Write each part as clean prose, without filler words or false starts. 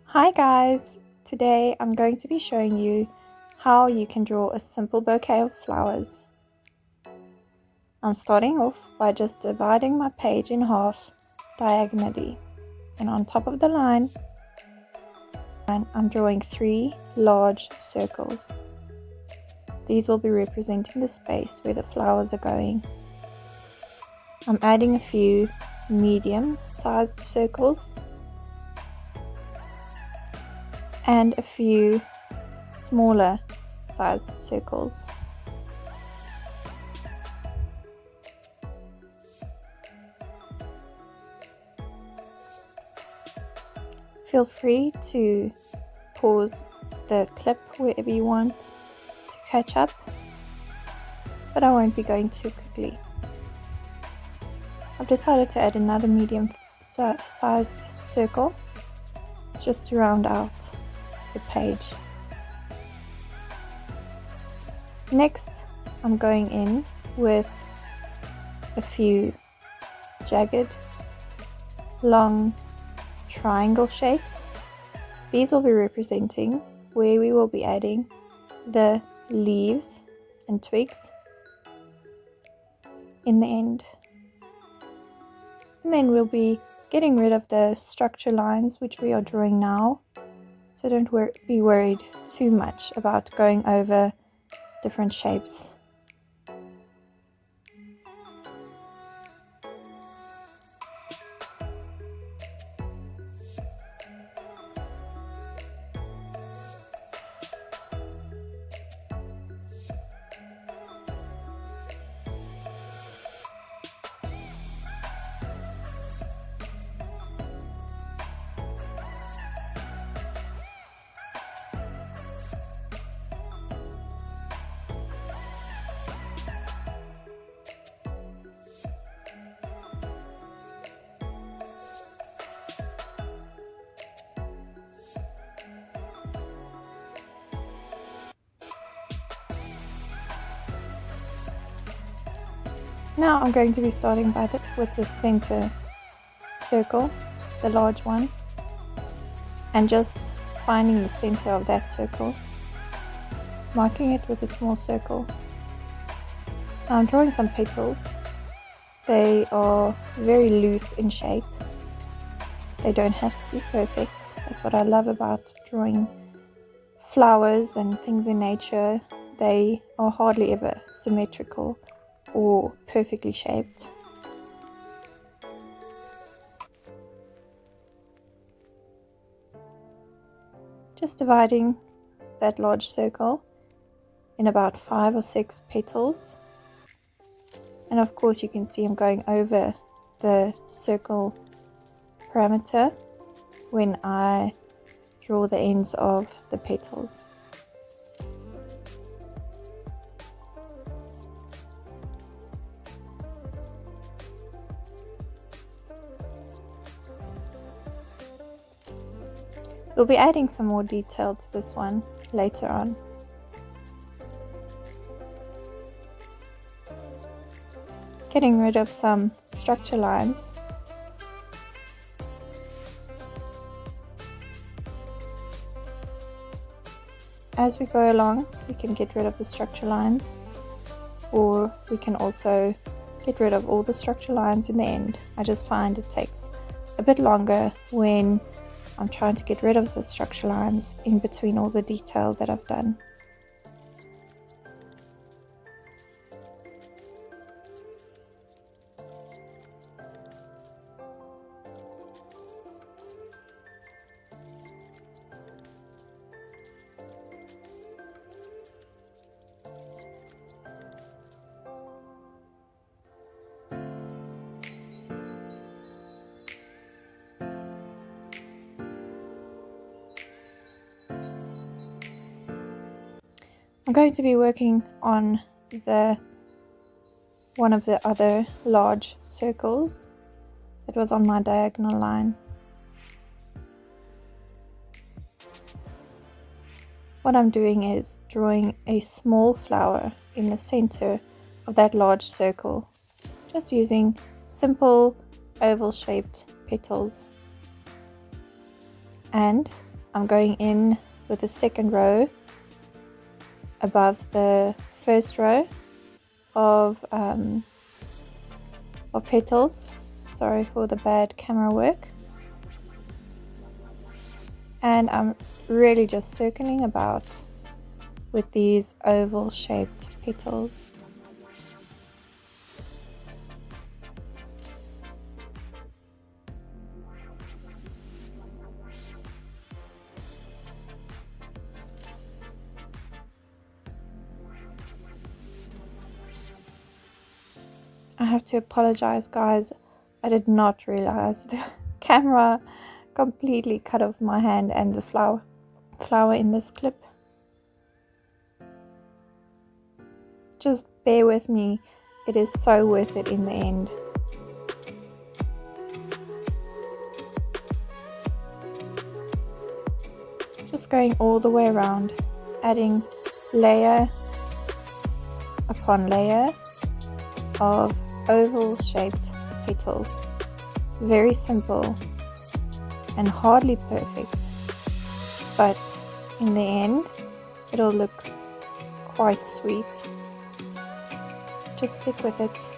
Hi guys! Today I'm going to be showing you how you can draw a simple bouquet of flowers. I'm starting off by just dividing my page in half diagonally, and on top of the line I'm drawing 3 large circles. These will be representing the space where the flowers are going. I'm adding a few medium-sized circles and a few smaller sized circles. Feel free to pause the clip wherever you want to catch up, but I won't be going too quickly. I've decided to add another medium sized circle just to round out the page. Next, I'm going in with a few jagged, long triangle shapes. These will be representing where we will be adding the leaves and twigs in the end. And then we'll be getting rid of the structure lines which we are drawing now, so don't be worried too much about going over different shapes. Now I'm going to be starting with the center circle, the large one, and just finding the center of that circle, marking it with a small circle. Now I'm drawing some petals. They are very loose in shape. They don't have to be perfect. That's what I love about drawing flowers and things in nature. They are hardly ever symmetrical or perfectly shaped. Just dividing that large circle in about 5 or 6 petals. And of course you can see I'm going over the circle parameter when I draw the ends of the petals. We'll be adding some more detail to this one later on. Getting rid of some structure lines. As we go along, we can get rid of the structure lines, or we can also get rid of all the structure lines in the end. I just find it takes a bit longer when I'm trying to get rid of the structure lines in between all the detail that I've done. I'm going to be working on one of the other large circles that was on my diagonal line. What I'm doing is drawing a small flower in the center of that large circle, just using simple oval shaped petals. and I'm going in with the second row above the first row of petals. Sorry for the bad camera work. And I'm really just circling about with these oval shaped petals. I have to apologize, guys. I did not realize the camera completely cut off my hand and the flower in this clip. Just bear with me. It is so worth it in the end. Just going all the way around, adding layer upon layer of oval shaped petals. Very simple and hardly perfect, but in the end it'll look quite sweet. Just stick with it.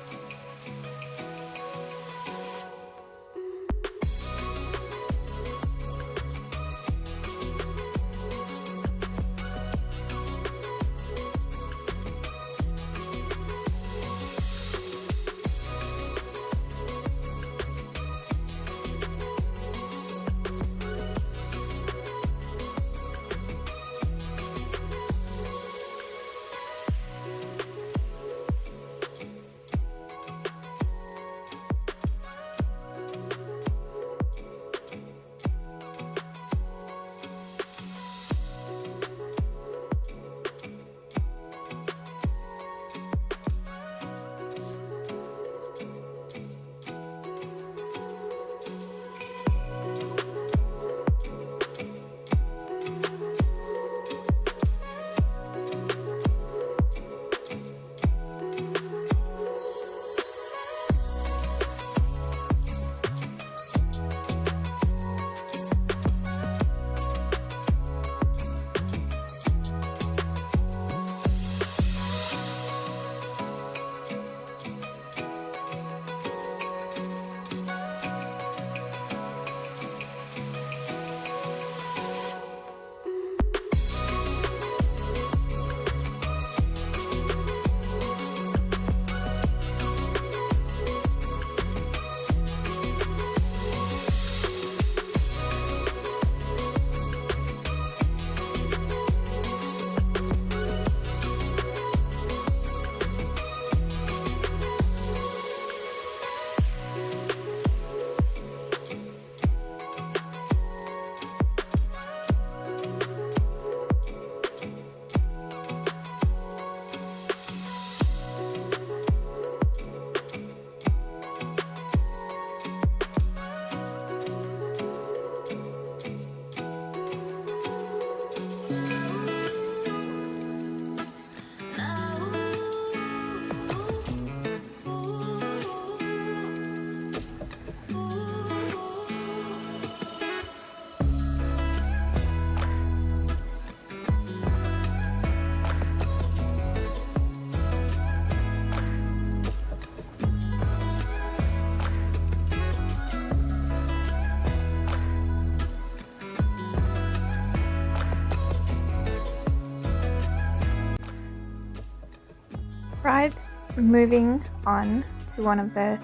Right, moving on to one of the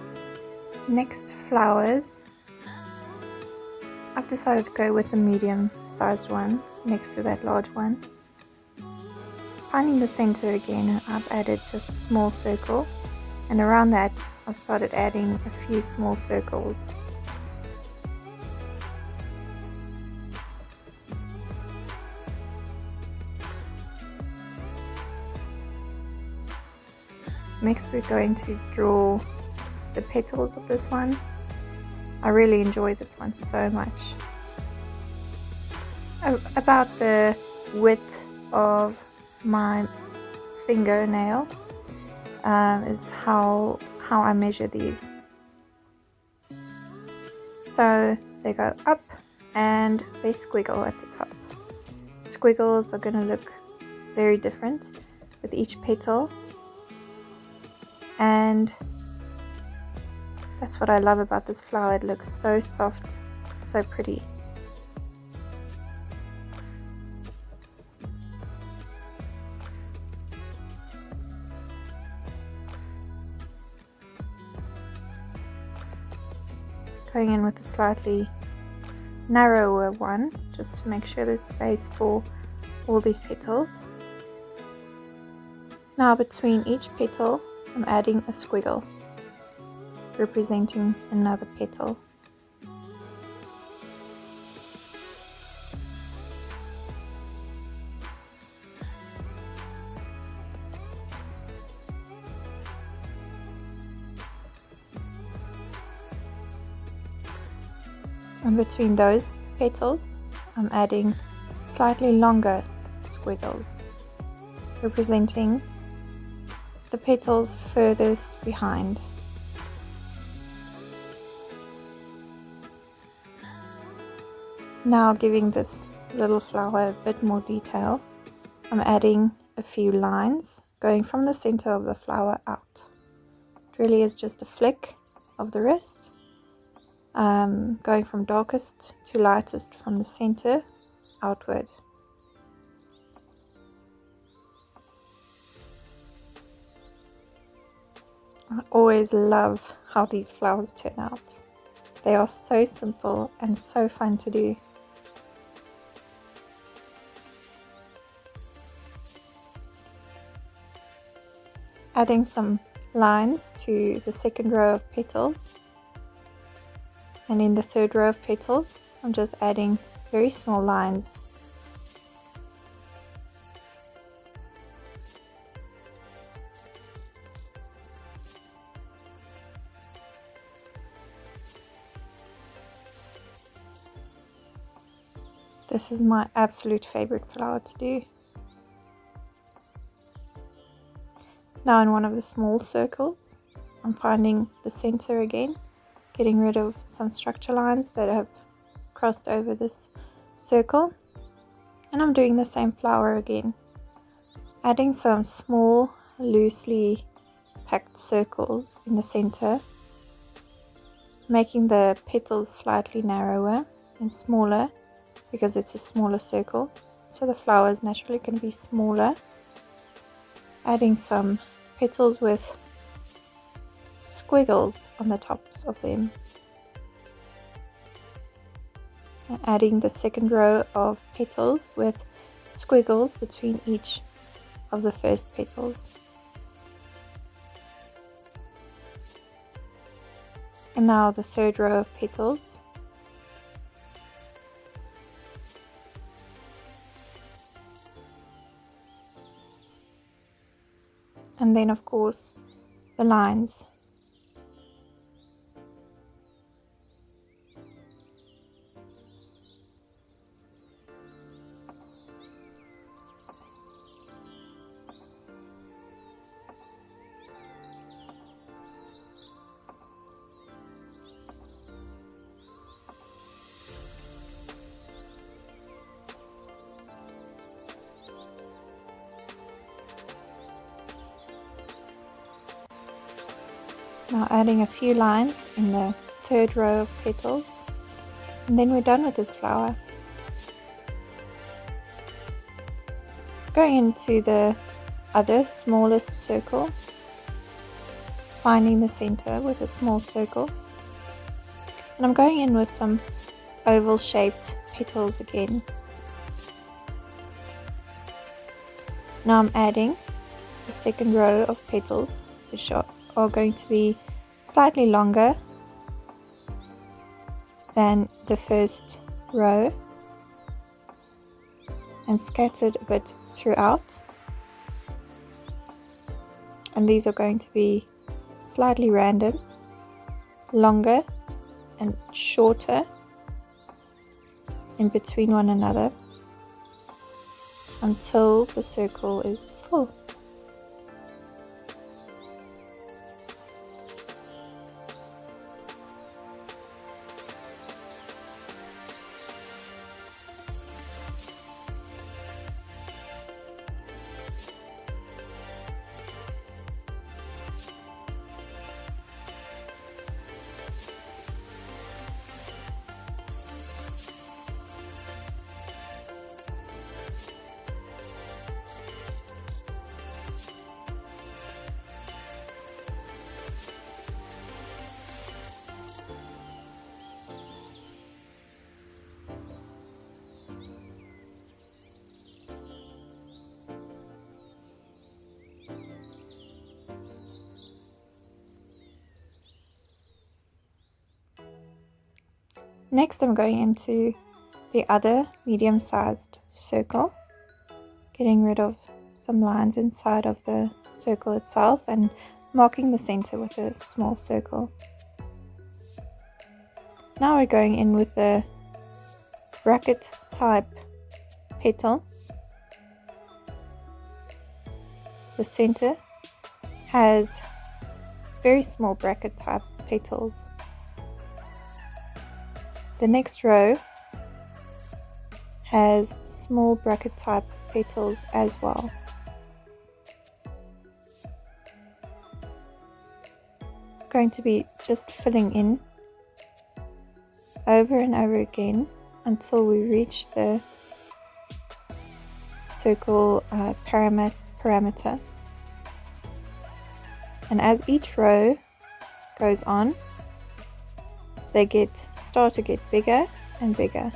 next flowers. I've decided to go with the medium sized one next to that large one. Finding the center again, I've added just a small circle, and around that I've started adding a few small circles. Next we're going to draw the petals of this one. I really enjoy this one so much. About the width of my fingernail is how I measure these. So they go up and they squiggle at the top. Squiggles are going to look very different with each petal, and that's what I love about this flower. It looks so soft, so pretty. Going in with a slightly narrower one just to make sure there's space for all these petals. Now between each petal I'm adding a squiggle representing another petal. And between those petals I'm adding slightly longer squiggles representing the petals furthest behind. Now giving this little flower a bit more detail, I'm adding a few lines going from the center of the flower out. It really is just a flick of the wrist, going from darkest to lightest from the center outward. I always love how these flowers turn out. They are so simple and so fun to do. Adding some lines to the second row of petals, and in the third row of petals I'm just adding very small lines. This is my absolute favorite flower to do. Now in one of the small circles, I'm finding the center again, getting rid of some structure lines that have crossed over this circle. And I'm doing the same flower again, adding some small, loosely packed circles in the center, making the petals slightly narrower and smaller because it's a smaller circle. So the flower is naturally going to be smaller. Adding some petals with squiggles on the tops of them, and adding the second row of petals with squiggles between each of the first petals. And now the third row of petals. And then of course the lines. Now adding a few lines in the third row of petals, and then we're done with this flower. Going into the other smallest circle, finding the center with a small circle, and I'm going in with some oval shaped petals again. Now I'm adding the second row of petals, which are going to be slightly longer than the first row and scattered a bit throughout. And these are going to be slightly random, longer and shorter in between one another until the circle is full. Next I'm going into the other medium-sized circle, getting rid of some lines inside of the circle itself and marking the center with a small circle. Now we're going in with a bracket type petal. The center has very small bracket type petals. The next row has small bracket type petals as well. Going to be just filling in over and over again until we reach the circle parameter. And as each row goes on, they start to get bigger and bigger.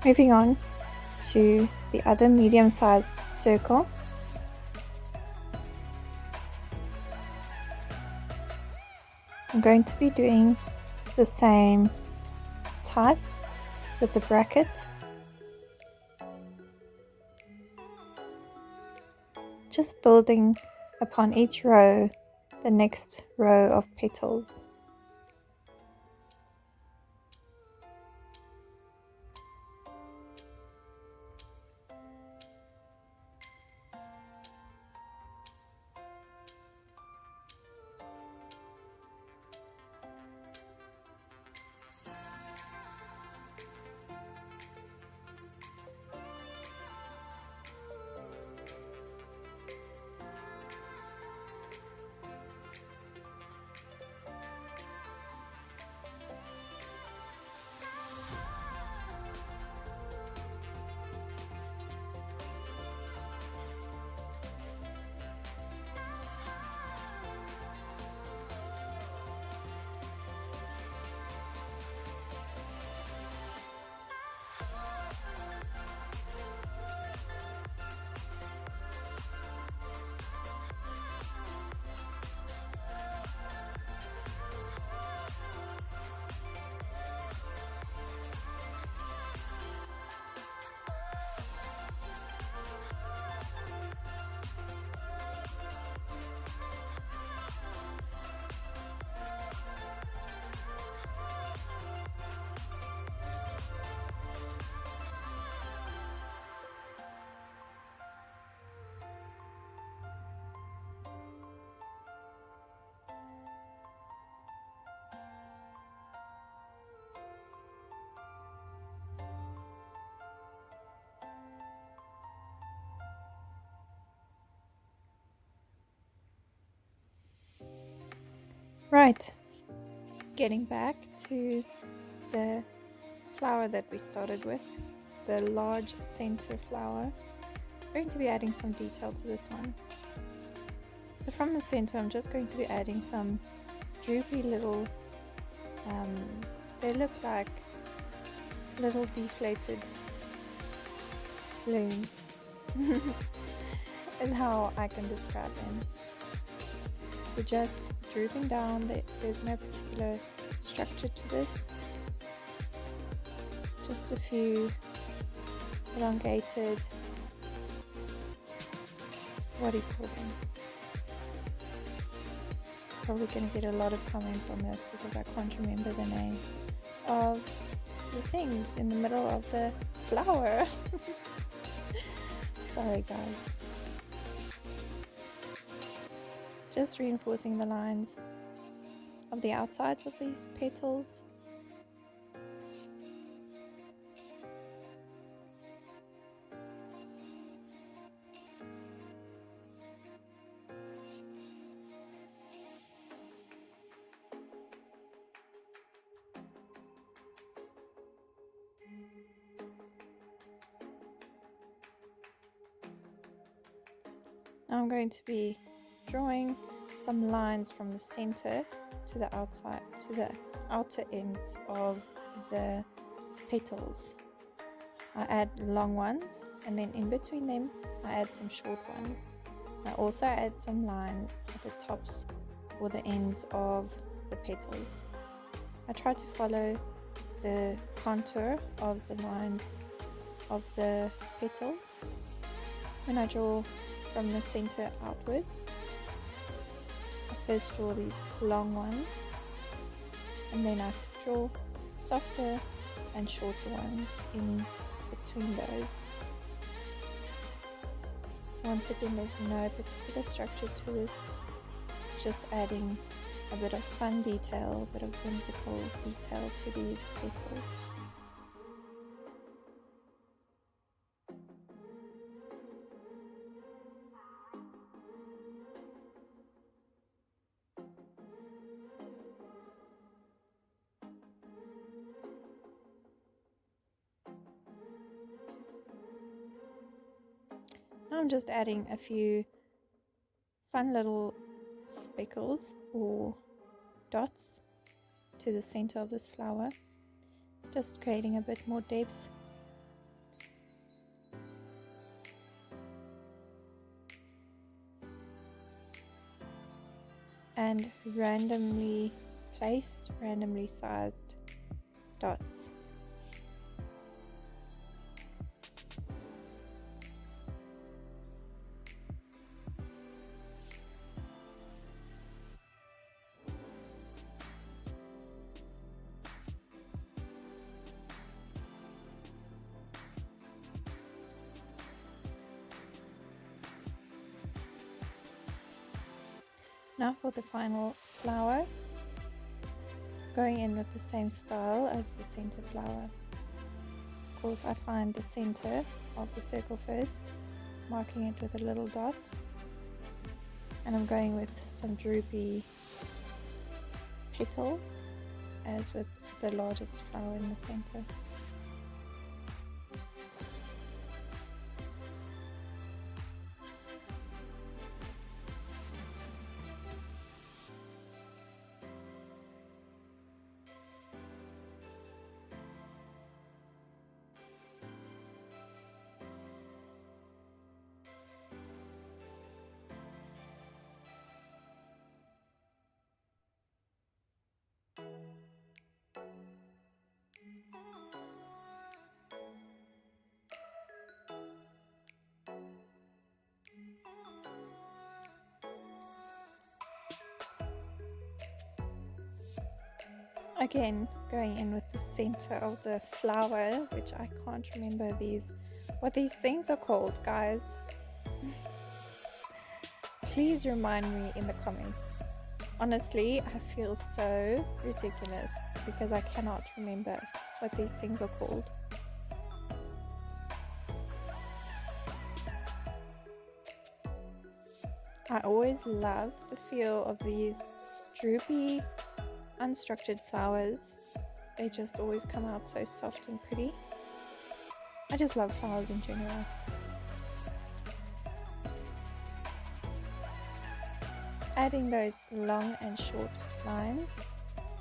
Moving on to the other medium-sized circle. I'm going to be doing the same type with the bracket. Just building upon each row the next row of petals. Right, getting back to the flower that we started with, the large center flower. I'm going to be adding some detail to this one. So from the center, I'm just going to be adding some droopy little, they look like little deflated balloons. is how I can describe them. They're just drooping down. There's no particular structure to this. Just a few elongated, what do you call them? Probably going to get a lot of comments on this because I can't remember the name of the things in the middle of the flower. Sorry guys. Just reinforcing the lines of the outsides of these petals. Now I'm going to be drawing some lines from the center to the outside, to the outer ends of the petals. I add long ones, and then in between them I add some short ones. I also add some lines at the tops or the ends of the petals. I try to follow the contour of the lines of the petals when I draw from the center outwards. I first draw these long ones, and then I draw softer and shorter ones in between those. Once again, there's no particular structure to this, just adding a bit of fun detail, a bit of whimsical detail to these petals. Now I'm just adding a few fun little speckles or dots to the center of this flower, just creating a bit more depth. And randomly placed, randomly sized dots. Now for the final flower, going in with the same style as the center flower. Of course, I find the center of the circle first, marking it with a little dot, and I'm going with some droopy petals as with the largest flower in the center. Again, going in with the center of the flower, which I can't remember what these things are called, guys. Please remind me in the comments. Honestly, I feel so ridiculous because I cannot remember what these things are called. I always love the feel of these droopy, unstructured flowers. They just always come out so soft and pretty. I just love flowers in general. Adding those long and short lines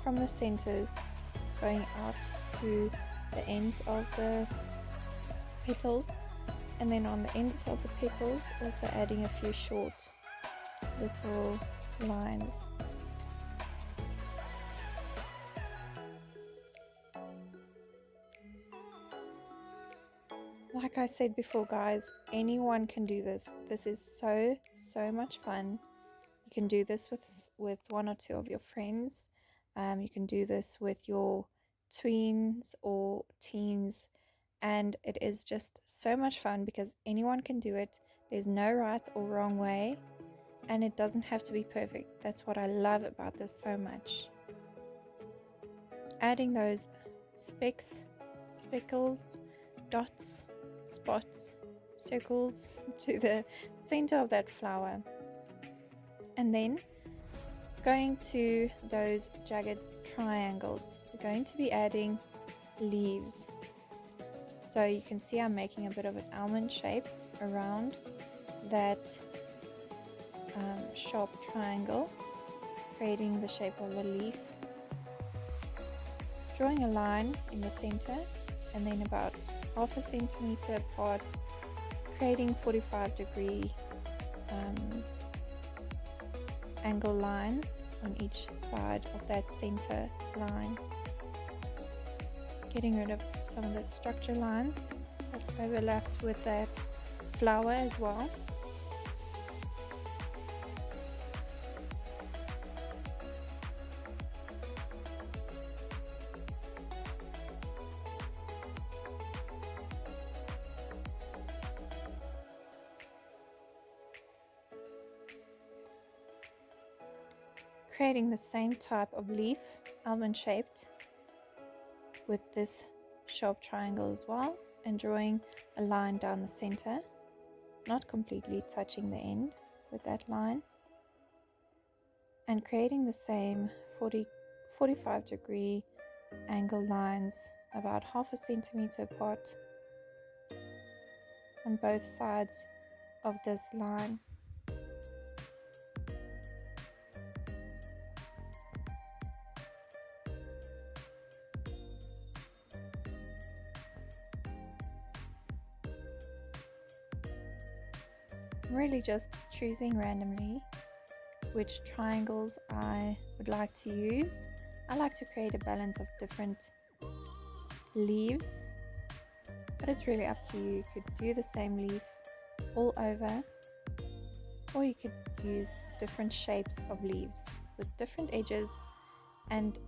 from the centers going out to the ends of the petals And then on the ends of the petals, also adding a few short little lines. Like I said before, guys, anyone can do this. This is so much fun. You can do this with one or two of your friends. You can do this with your tweens or teens, and it is just so much fun because anyone can do it. There's no right or wrong way, and it doesn't have to be perfect. That's what I love about this so much. Adding those specks, speckles, dots, spots, circles to the center of that flower. And then going to those jagged triangles, we're going to be adding leaves. So you can see I'm making a bit of an almond shape around that sharp triangle, creating the shape of a leaf. Drawing a line in the center and then about half a centimeter apart, creating 45-degree angle lines on each side of that center line. Getting rid of some of the structure lines that overlapped with that flower as well. Creating the same type of leaf, almond shaped, with this sharp triangle as well, and drawing a line down the center, not completely touching the end with that line, and creating the same 45-degree angle lines about half a centimeter apart on both sides of this line. I'm really just choosing randomly which triangles I would like to use. I like to create a balance of different leaves, but it's really up to you. You could do the same leaf all over, or you could use different shapes of leaves with different edges and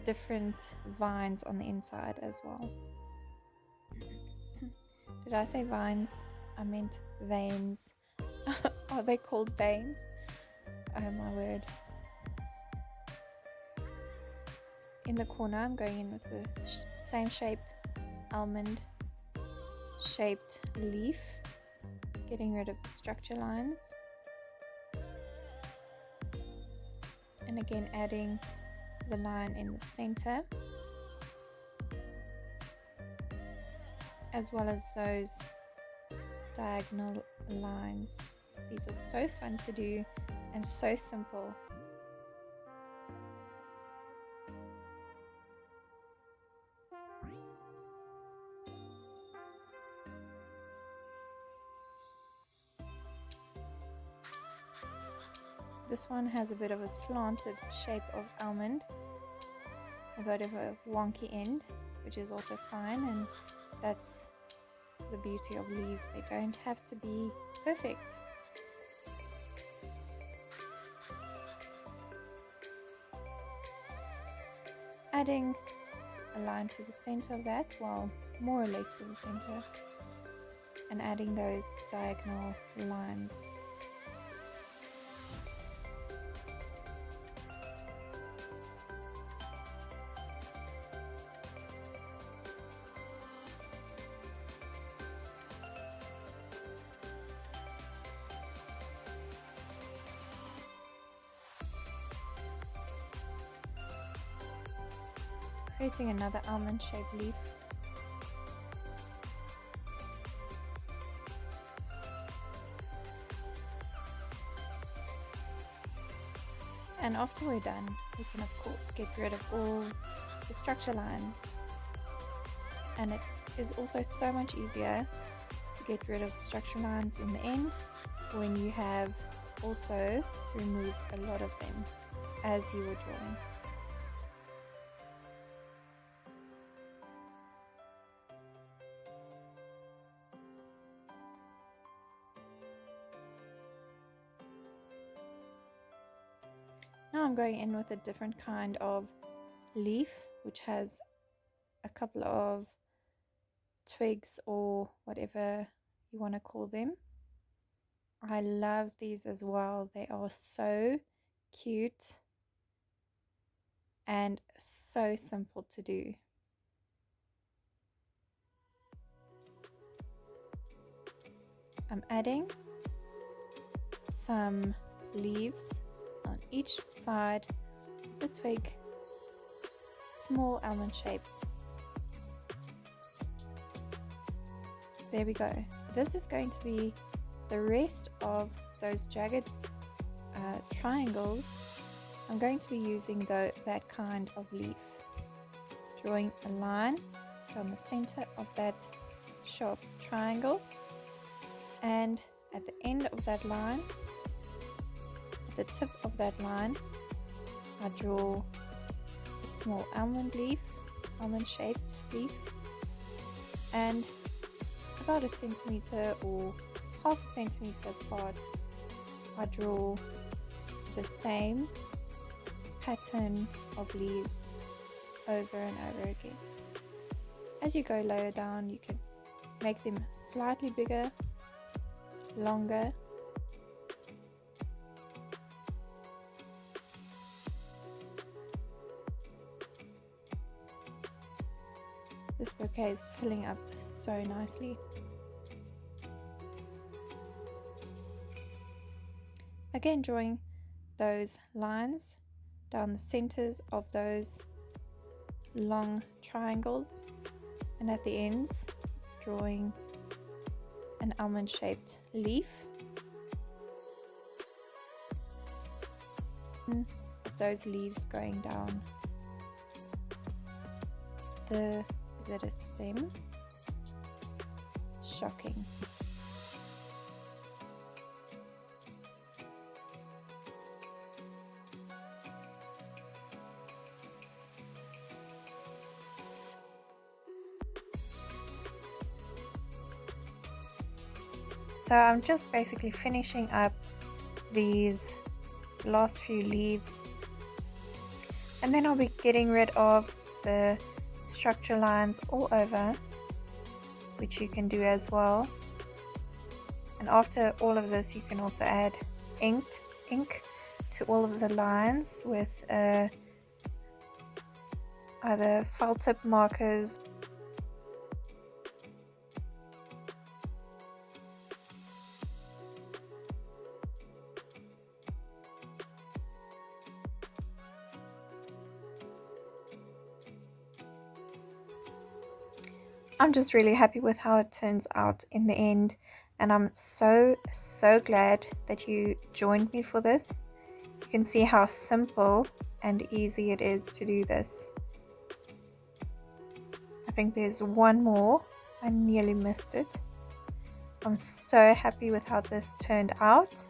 different vines on the inside as well. Did I say vines? I meant veins. Are they called veins? Oh my word. In the corner, I'm going in with the same shape, almond shaped leaf, getting rid of the structure lines, and again adding the line in the center, as well as those diagonal lines. These are so fun to do and so simple. This one has a bit of a slanted shape of almond, a bit of a wonky end, which is also fine, and that's the beauty of leaves. They don't have to be perfect. Adding a line to the center of that, well, more or less to the center, and adding those diagonal lines. Creating another almond shaped leaf. And after we're done, we can of course get rid of all the structure lines. And it is also so much easier to get rid of the structure lines in the end when you have also removed a lot of them as you were drawing. Now I'm going in with a different kind of leaf, which has a couple of twigs or whatever you want to call them. I love these as well. They are so cute and so simple to do. I'm adding some leaves on each side of the twig, small almond shaped. There we go. This is going to be the rest of those jagged triangles. I'm going to be using that kind of leaf. Drawing a line down the center of that sharp triangle, and at the end of that line, at the tip of that line, I draw a small almond shaped leaf, and about 1 centimeter or half a centimeter apart, I draw the same pattern of leaves over and over again. As you go lower down, you can make them slightly bigger, longer. This bouquet is filling up so nicely. Again, drawing those lines down the centers of those long triangles, and at the ends drawing an almond shaped leaf of those leaves going down is it a stem? Shocking. So I'm just basically finishing up these last few leaves, and then I'll be getting rid of the structure lines all over, which you can do as well. And after all of this, you can also add ink to all of the lines with either felt tip markers . I'm just really happy with how it turns out in the end, and I'm so glad that you joined me for this. You can see how simple and easy it is to do this. I think there's one more. I nearly missed it. I'm so happy with how this turned out.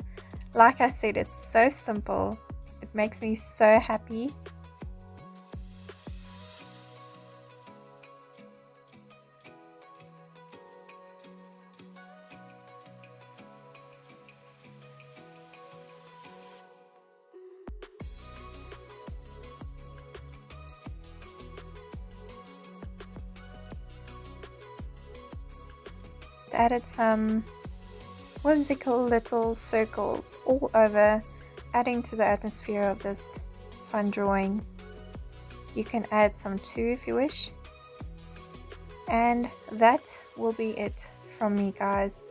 Like I said, it's so simple. It makes me so happy. Added some whimsical little circles all over, adding to the atmosphere of this fun drawing. You can add some too if you wish. And that will be it from me, guys.